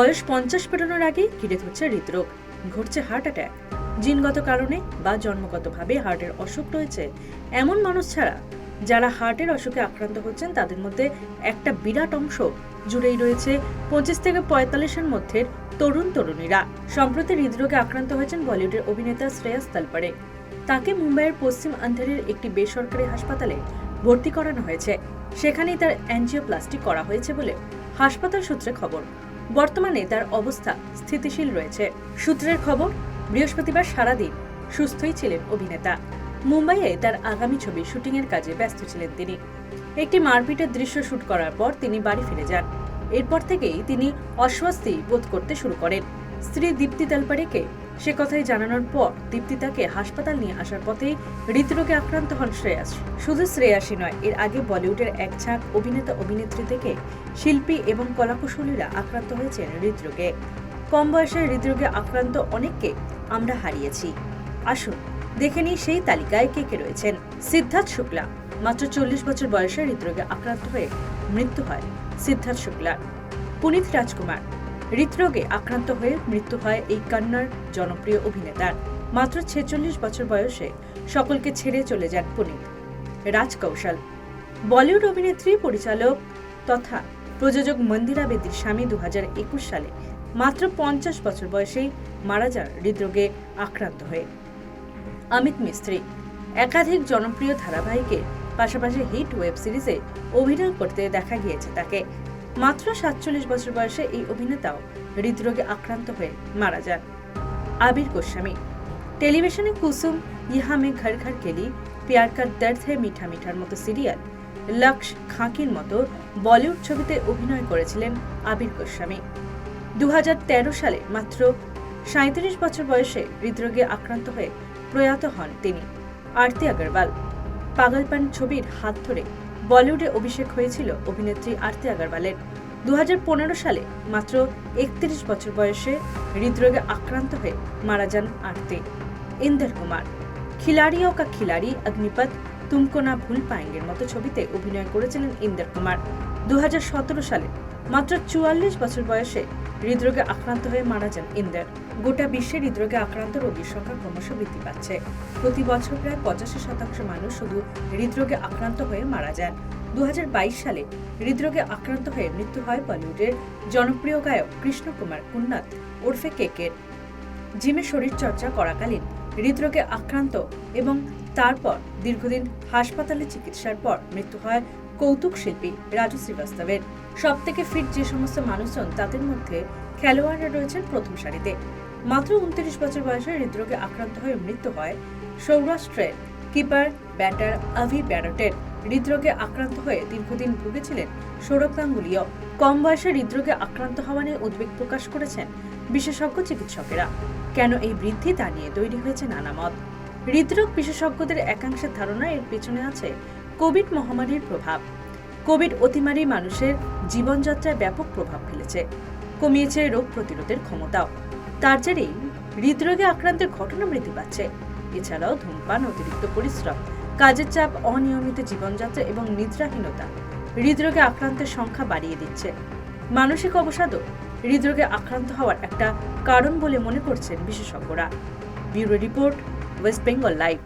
বয়স 50 পেরোনোর আগেই ঘিরে ধরছে হৃদরোগ, ঘটছে হার্ট অ্যাটাক। জিনগত কারণে বা জন্মগতভাবে হার্টের অসুখ রয়েছে এমন মানুষ ছাড়া যারা হার্টের অসুখে আক্রান্ত হচ্ছেন তাদের মধ্যে একটা বিরাট অংশ জুড়েই রয়েছে 25 থেকে 45-এর মধ্যে তরুণ তরুণীরা। সম্প্রতি হৃদরোগে আক্রান্ত হয়েছেন বলিউডের অভিনেতা শ্রেয়াস তালপারে। তাকে মুম্বাইয়ের পশ্চিম আন্ধেরির একটি বেসরকারি হাসপাতালে ভর্তি করানো হয়েছে। সেখানেই তার অ্যাঞ্জিওপ্লাস্টি করা হয়েছে বলে হাসপাতাল সূত্রে খবর। বর্তমানে তার অবস্থা স্থিতিশীল রয়েছে। সূত্রের খবর, বৃহস্পতিবার সারাদিন সুস্থই ছিলেন অভিনেতা। মুম্বাইয়ে তার আগামী ছবি শুটিংয়ের কাজে ব্যস্ত ছিলেন তিনি। একটি মারপিটের দৃশ্য শুট করার পর তিনি বাড়ি ফিরে যান। এরপর থেকেই তিনি অস্বস্তি বোধ করতে শুরু করেন। স্ত্রী দীপ্তি তালপারেকে সে কথাই জানানোর পর দীপ্তি তাকে হাসপাতাল নিয়ে আসার পথেই হৃদরোগে আক্রান্ত হন শ্রেয়াস। শুধু শ্রেয়াসই নয়, এর আগে বলিউডের এক ঝাঁক অভিনেতা অভিনেত্রী থেকে শিল্পী এবং কলাকুশলীরা আক্রান্ত হয়েছেন হৃদরোগে। কম বয়সে হৃদরোগে আক্রান্ত অনেককে আমরা হারিয়েছি। আসুন দেখে নিই সেই তালিকায় কে কে রয়েছেন। সিদ্ধার্থ শুক্লা, মাত্র 40 বছর বয়সে হৃদরোগে আক্রান্ত হয়ে মৃত্যু হয় সিদ্ধার্থ শুক্লার। পুনিত রাজকুমার, হৃদরোগে আক্রান্ত হয়ে মৃত্যু হয় এই কন্নড় জনপ্রিয় অভিনেতার। মাত্র 46 বছর বয়সে সকলকে ছেড়ে চলে যান পুনিত। রাজ কৌশল, বলিউড অভিনেত্রী, পরিচালক তথা প্রযোজক মন্দিরা বেদির স্বামী 2021 সালে মাত্র 50 বছর বয়সেই মারা যান হৃদরোগে আক্রান্ত হয়ে। অমিত মিস্ত্রি, একাধিক জনপ্রিয় ধারাবাহিকের পাশাপাশি হিট ওয়েব সিরিজে অভিনয় করতে দেখা গিয়েছে তাকে। মাত্র 47 বছর বয়সে এই অভিনেতাও হৃদরোগে আক্রান্ত হয়ে মারা যান। আবির গোস্বামী, টেলিভিশনে কুসুম, ইহা মে ঘর ঘর কেলি, প্যার কা দর্দ হ্যায় মিঠা মিঠার মতো সিরিয়াল, লক্ষ খাঁকির মতো বলিউড ছবিতে অভিনয় করেছিলেন আবির গোস্বামী। 2013 সালে মাত্র 37 বছর বয়সে হৃদরোগে আক্রান্ত হয়ে প্রয়াত হন তিনি। আরতি আগরওয়াল, পাগলপন ছবির হাত ধরে বলিউডে অভিষেক হয়েছিল অভিনেত্রী আরতি আগরওয়ালের। 2015 সালে মাত্র 31 বছর বয়সে হৃদরোগে আক্রান্ত হয়ে মারা যান আরতি। ইন্দর কুমার, খিলাড়িও কা খিলাড়ি, অগ্নিপথ, তুমকো না ভুল পায়েঙ্গের মতো ছবিতে অভিনয় করেছিলেন ইন্দর কুমার। 2017 সালে মাত্র 44 বছর বয়সে হৃদরোগে আক্রান্ত হয়ে মারা যান ইন্দর। গোটা বিশ্বে হৃদরোগে আক্রান্ত রোগীর সংখ্যা ক্রমশ বৃদ্ধি পাচ্ছে। প্রতি বছর প্রায় 85% মানুষ শুধু হৃদরোগে আক্রান্ত হয়ে মারা যান। 2022 সালে হৃদরোগে আক্রান্ত হয়ে মৃত্যু হয় বলিউডের জনপ্রিয় গায়ক কৃষ্ণ কুমার কুন্নাত ওরফে কেকের। জিমে শরীর চর্চা করাকালীন হৃদরোগে আক্রান্ত এবং তারপর দীর্ঘদিন হাসপাতালে চিকিৎসার পর মৃত্যু হয় কৌতুক শিল্পী রাজু শ্রীবাস্তবের। সব থেকে ফিট যে সমস্ত মানুষজন তাদের মধ্যে খেলোয়াড়রা রয়েছেন প্রথম সারিতে। মাত্র 29 বছর বয়সে হৃদরোগে আক্রান্ত হয়ে মৃত্যু হয় সৌরাষ্ট্রের কিপার ব্যাটার আভি ব্যারটের। হৃদরোগে আক্রান্ত হয়ে দীর্ঘদিন ভুগেছিলেন সৌরভ গাঙ্গুলিও। কম বয়সে হৃদরোগে আক্রান্ত হওয়া নিয়ে উদ্বেগ প্রকাশ করেছেন বিশেষজ্ঞ চিকিৎসকেরা। কেন এই বৃদ্ধি তা নিয়ে তৈরি হয়েছে নানা মত। হৃদরোগ বিশেষজ্ঞদের একাংশের ধারণা এর পেছনে আছে কোভিড মহামারীর প্রভাব। কোভিড অতিমারী মানুষের জীবনযাত্রায় ব্যাপক প্রভাব ফেলেছে, কমিয়েছে রোগ প্রতিরোধের ক্ষমতাও। তার জেরেই হৃদরোগে আক্রান্তের ঘটনা বৃদ্ধি পাচ্ছে। এছাড়াও ধূমপান, অতিরিক্ত পরিশ্রম, কাজের চাপ, অনিয়মিত জীবনযাত্রা এবং নিদ্রাহীনতা হৃদরোগে আক্রান্তের সংখ্যা বাড়িয়ে দিচ্ছে। মানসিক অবসাদও হৃদরোগে আক্রান্ত হওয়ার একটা কারণ বলে মনে করছেন বিশেষজ্ঞরা। Bureau report, West Bengal live.